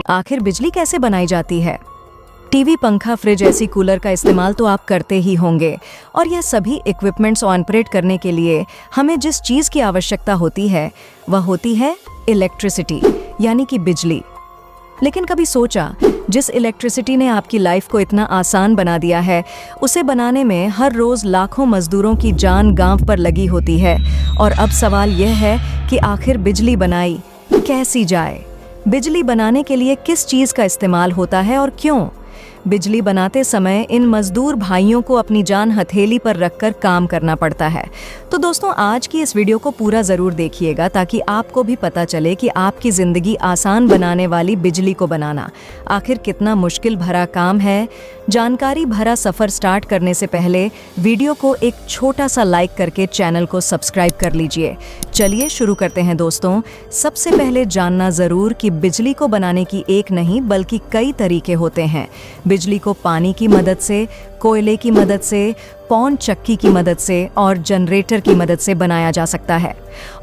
आखिर बिजली कैसे बनाई जाती है? टीवी, पंखा, फ्रिज, एसी, कूलर का इस्तेमाल तो आप करते ही होंगे और यह सभी इक्विपमेंट्स ऑपरेट करने के लिए हमें जिस चीज़ की आवश्यकता होती है वह होती है इलेक्ट्रिसिटी, यानी कि बिजली। लेकिन कभी सोचा, जिस इलेक्ट्रिसिटी ने आपकी लाइफ को इतना आसान बना दिया है, उसे बनाने में हर रोज़ लाखों मजदूरों की जान गांव पर लगी होती है। और अब सवाल यह है कि आखिर बिजली बनाई कैसी जाए? बिजली बनाने के लिए किस चीज़ का इस्तेमाल होता है और क्यों? बिजली बनाते समय इन मजदूर भाइयों को अपनी जान हथेली पर रखकर काम करना पड़ता है। तो दोस्तों, आज की इस वीडियो को पूरा ज़रूर देखिएगा ताकि आपको भी पता चले कि आपकी ज़िंदगी आसान बनाने वाली बिजली को बनाना आखिर कितना मुश्किल भरा काम है। जानकारी भरा सफ़र स्टार्ट करने से पहले वीडियो को एक छोटा सा लाइक करके चैनल को सब्सक्राइब कर लीजिए। चलिए शुरू करते हैं दोस्तों। सबसे पहले जानना ज़रूर कि बिजली को बनाने की एक नहीं बल्कि कई तरीके होते हैं। बिजली को पानी की मदद से, कोयले की मदद से, पौन चक्की की मदद से और जनरेटर की मदद से बनाया जा सकता है।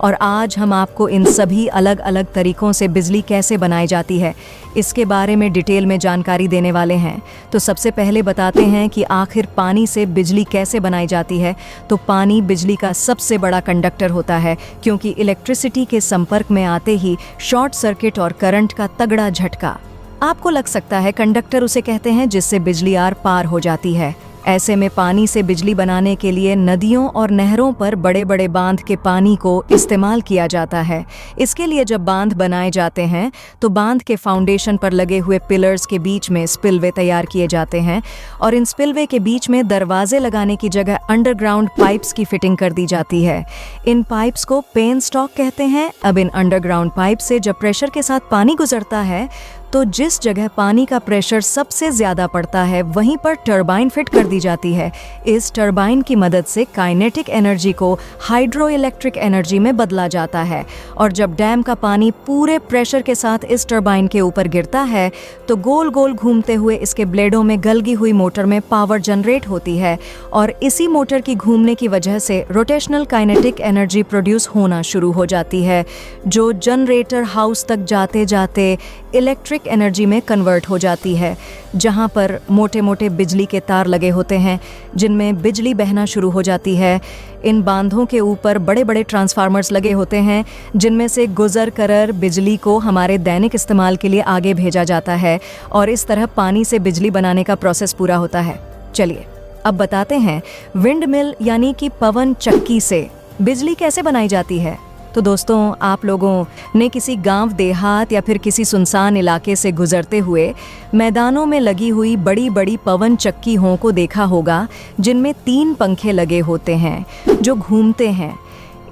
और आज हम आपको इन सभी अलग अलग तरीकों से बिजली कैसे बनाई जाती है इसके बारे में डिटेल में जानकारी देने वाले हैं। तो सबसे पहले बताते हैं कि आखिर पानी से बिजली कैसे बनाई जाती है। तो पानी बिजली का सबसे बड़ा कंडक्टर होता है, क्योंकि इलेक्ट्रिसिटी के संपर्क में आते ही शॉर्ट सर्किट और करंट का तगड़ा झटका। आपको लग सकता है कंडक्टर उसे कहते हैं जिससे बिजली आर पार हो जाती है। ऐसे में पानी से बिजली बनाने के लिए नदियों और नहरों पर बड़े बड़े बांध के पानी को इस्तेमाल किया जाता है। इसके लिए जब बांध बनाए जाते हैं तो बांध के फाउंडेशन पर लगे हुए पिलर्स के बीच में स्पिलवे तैयार किए जाते हैं और इन स्पिलवे के बीच में दरवाजे लगाने की जगह अंडरग्राउंड पाइप्स की फिटिंग कर दी जाती है। इन पाइप्स को पेन स्टॉक कहते हैं। अब इन अंडरग्राउंड पाइप से जब प्रेशर के साथ पानी गुजरता है तो जिस जगह पानी का प्रेशर सबसे ज़्यादा पड़ता है वहीं पर टरबाइन फिट कर दी जाती है। इस टरबाइन की मदद से काइनेटिक एनर्जी को हाइड्रो इलेक्ट्रिक एनर्जी में बदला जाता है और जब डैम का पानी पूरे प्रेशर के साथ इस टरबाइन के ऊपर गिरता है तो गोल गोल घूमते हुए इसके ब्लेडों में गलगी हुई मोटर में पावर जनरेट होती है और इसी मोटर की घूमने की वजह से रोटेशनल काइनेटिक एनर्जी प्रोड्यूस होना शुरू हो जाती है, जो जनरेटर हाउस तक जाते जाते इलेक्ट्रिक एनर्जी में कन्वर्ट हो जाती है, जहां पर मोटे मोटे बिजली के तार लगे होते हैं जिनमें बिजली बहना शुरू हो जाती है। इन बांधों के ऊपर बड़े बड़े ट्रांसफार्मर्स लगे होते हैं जिनमें से गुजर कर बिजली को हमारे दैनिक इस्तेमाल के लिए आगे भेजा जाता है और इस तरह पानी से बिजली बनाने का प्रोसेस पूरा होता है। चलिए अब बताते हैं विंड मिल यानी कि पवन चक्की से बिजली कैसे बनाई जाती है। तो दोस्तों, आप लोगों ने किसी गांव, देहात या फिर किसी सुनसान इलाके से गुजरते हुए मैदानों में लगी हुई बड़ी बड़ी पवन चक्कियों को देखा होगा जिनमें 3 पंखे लगे होते हैं जो घूमते हैं।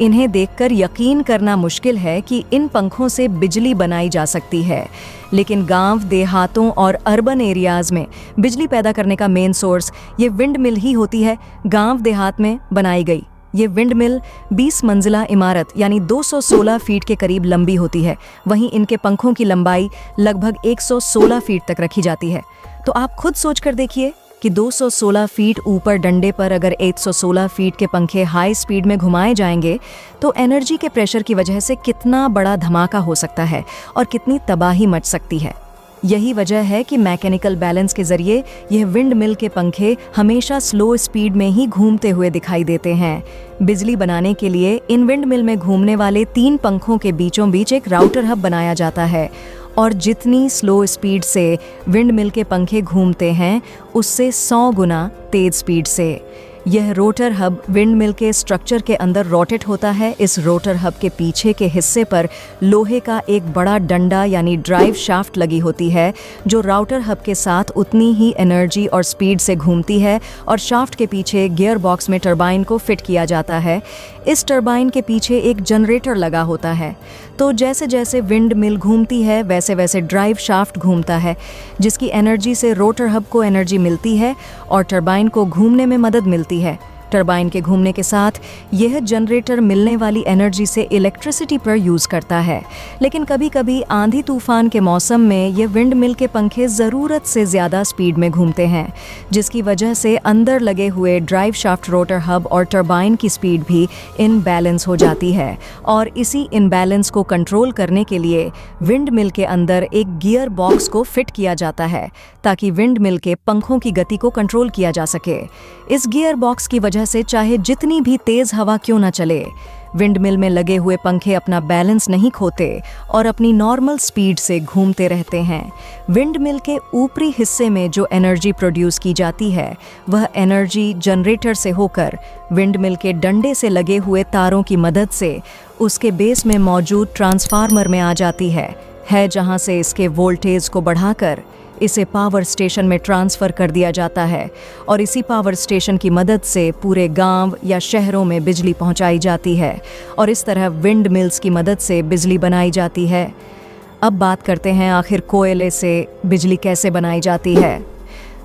इन्हें देखकर यकीन करना मुश्किल है कि इन पंखों से बिजली बनाई जा सकती है, लेकिन गांव, देहातों और अर्बन एरियाज में बिजली पैदा करने का मेन सोर्स ये विंड मिल ही होती है। गांव देहात में बनाई गई ये विंड मिल 20 मंजिला इमारत यानी 216 फीट के करीब लंबी होती है। वहीं इनके पंखों की लंबाई लगभग 116 फीट तक रखी जाती है। तो आप खुद सोच कर देखिए कि 216 फीट ऊपर डंडे पर अगर 116 फीट के पंखे हाई स्पीड में घुमाए जाएंगे तो एनर्जी के प्रेशर की वजह से कितना बड़ा धमाका हो सकता है और कितनी तबाही मच सकती है। यही वजह है कि मैकेनिकल बैलेंस के जरिए यह विंड मिल के पंखे हमेशा स्लो स्पीड में ही घूमते हुए दिखाई देते हैं। बिजली बनाने के लिए इन विंड मिल में घूमने वाले 3 पंखों के बीचों बीच एक राउटर हब बनाया जाता है और जितनी स्लो स्पीड से विंड मिल के पंखे घूमते हैं उससे 100 गुना तेज स्पीड से यह रोटर हब विंड मिल के स्ट्रक्चर के अंदर रोटेट होता है। इस रोटर हब के पीछे के हिस्से पर लोहे का एक बड़ा डंडा यानी ड्राइव शाफ्ट लगी होती है जो राउटर हब के साथ उतनी ही एनर्जी और स्पीड से घूमती है और शाफ्ट के पीछे गियर बॉक्स में टरबाइन को फिट किया जाता है। इस टरबाइन के पीछे एक जनरेटर लगा होता है। तो जैसे जैसे विंड मिल घूमती है वैसे वैसे ड्राइव शाफ्ट घूमता है, जिसकी एनर्जी से रोटर हब को एनर्जी मिलती है और टरबाइन को घूमने में मदद मिलती है। टरबाइन के घूमने के साथ यह जनरेटर मिलने वाली एनर्जी से इलेक्ट्रिसिटी पर यूज़ करता है। लेकिन कभी कभी आंधी तूफान के मौसम में ये विंड मिल के पंखे ज़रूरत से ज़्यादा स्पीड में घूमते हैं, जिसकी वजह से अंदर लगे हुए ड्राइव शाफ्ट, रोटर हब और टरबाइन की स्पीड भी इनबैलेंस हो जाती है। और इसी इनबैलेंस को कंट्रोल करने के लिए विंड मिल के अंदर एक गियर बॉक्स को फिट किया जाता है, ताकि विंड मिल के पंखों की गति को कंट्रोल किया जा सके। इस गियर बॉक्स की वजह से चाहे जितनी भी तेज हवा क्यों न चले, विंड मिल में लगे हुए पंखे अपना बैलेंस नहीं खोते और अपनी नॉर्मल स्पीड से घूमते रहते हैं। विंड मिल के ऊपरी हिस्से में जो एनर्जी प्रोड्यूस की जाती है, वह एनर्जी जनरेटर से होकर विंड मिल के डंडे से लगे हुए तारों की मदद से उसके बेस में मौजूद ट्रांसफार्मर में आ जाती है जहां से इसके वोल्टेज को बढ़ाकर इसे पावर स्टेशन में ट्रांसफ़र कर दिया जाता है और इसी पावर स्टेशन की मदद से पूरे गांव या शहरों में बिजली पहुंचाई जाती है और इस तरह विंड मिल्स की मदद से बिजली बनाई जाती है। अब बात करते हैं आखिर कोयले से बिजली कैसे बनाई जाती है।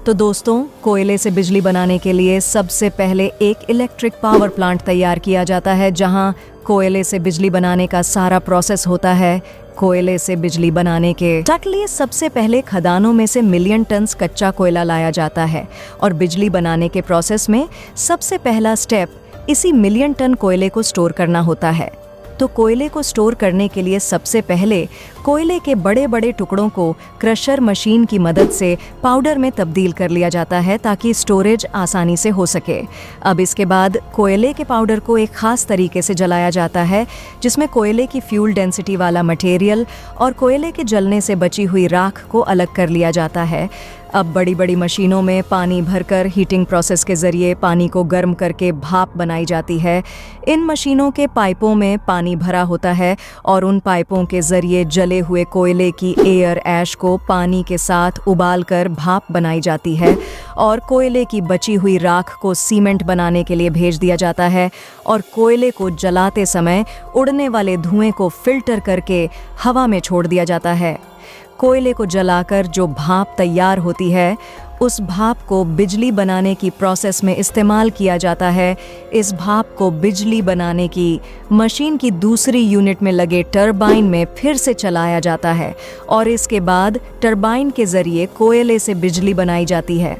तो दोस्तों, कोयले से बिजली बनाने के लिए सबसे पहले एक इलेक्ट्रिक पावर प्लांट तैयार किया जाता है, जहां कोयले से बिजली बनाने का सारा प्रोसेस होता है। कोयले से बिजली बनाने के लिए सबसे पहले खदानों में से मिलियन टन्स कच्चा कोयला लाया जाता है और बिजली बनाने के प्रोसेस में सबसे पहला स्टेप इसी मिलियन टन कोयले को स्टोर करना होता है। तो कोयले को स्टोर करने के लिए सबसे पहले कोयले के बड़े बड़े टुकड़ों को क्रशर मशीन की मदद से पाउडर में तब्दील कर लिया जाता है, ताकि स्टोरेज आसानी से हो सके। अब इसके बाद कोयले के पाउडर को एक ख़ास तरीके से जलाया जाता है, जिसमें कोयले की फ्यूल डेंसिटी वाला मटेरियल और कोयले के जलने से बची हुई राख को अलग कर लिया जाता है। अब बड़ी बड़ी मशीनों में पानी भरकर हीटिंग प्रोसेस के ज़रिए पानी को गर्म करके भाप बनाई जाती है। इन मशीनों के पाइपों में पानी भरा होता है और उन पाइपों के ज़रिए जले हुए कोयले की एयर ऐश को पानी के साथ उबालकर भाप बनाई जाती है और कोयले की बची हुई राख को सीमेंट बनाने के लिए भेज दिया जाता है और कोयले को जलाते समय उड़ने वाले धुएं को फिल्टर करके हवा में छोड़ दिया जाता है। कोयले को जलाकर जो भाप तैयार होती है, उस भाप को बिजली बनाने की प्रोसेस में इस्तेमाल किया जाता है। इस भाप को बिजली बनाने की मशीन की दूसरी यूनिट में लगे टरबाइन में फिर से चलाया जाता है और इसके बाद टरबाइन के ज़रिए कोयले से बिजली बनाई जाती है।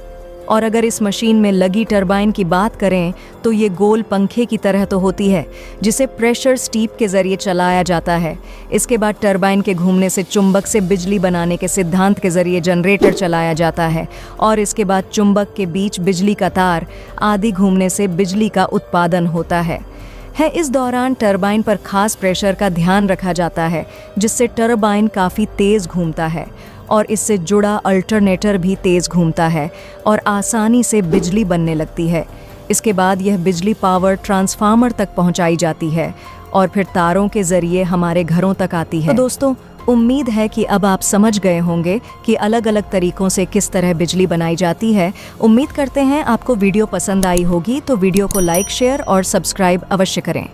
और अगर इस मशीन में लगी टरबाइन की बात करें तो ये गोल पंखे की तरह तो होती है, जिसे प्रेशर स्टीप के ज़रिए चलाया जाता है। इसके बाद टरबाइन के घूमने से चुंबक से बिजली बनाने के सिद्धांत के ज़रिए जनरेटर चलाया जाता है और इसके बाद चुंबक के बीच बिजली का तार आदि घूमने से बिजली का उत्पादन होता है। इस दौरान टरबाइन पर खास प्रेशर का ध्यान रखा जाता है, जिससे टरबाइन काफ़ी तेज़ घूमता है और इससे जुड़ा अल्टरनेटर भी तेज़ घूमता है और आसानी से बिजली बनने लगती है। इसके बाद यह बिजली पावर ट्रांसफार्मर तक पहुंचाई जाती है और फिर तारों के ज़रिए हमारे घरों तक आती है। तो दोस्तों, उम्मीद है कि अब आप समझ गए होंगे कि अलग अलग तरीकों से किस तरह बिजली बनाई जाती है। उम्मीद करते हैं आपको वीडियो पसंद आई होगी, तो वीडियो को लाइक, शेयर और सब्सक्राइब अवश्य करें।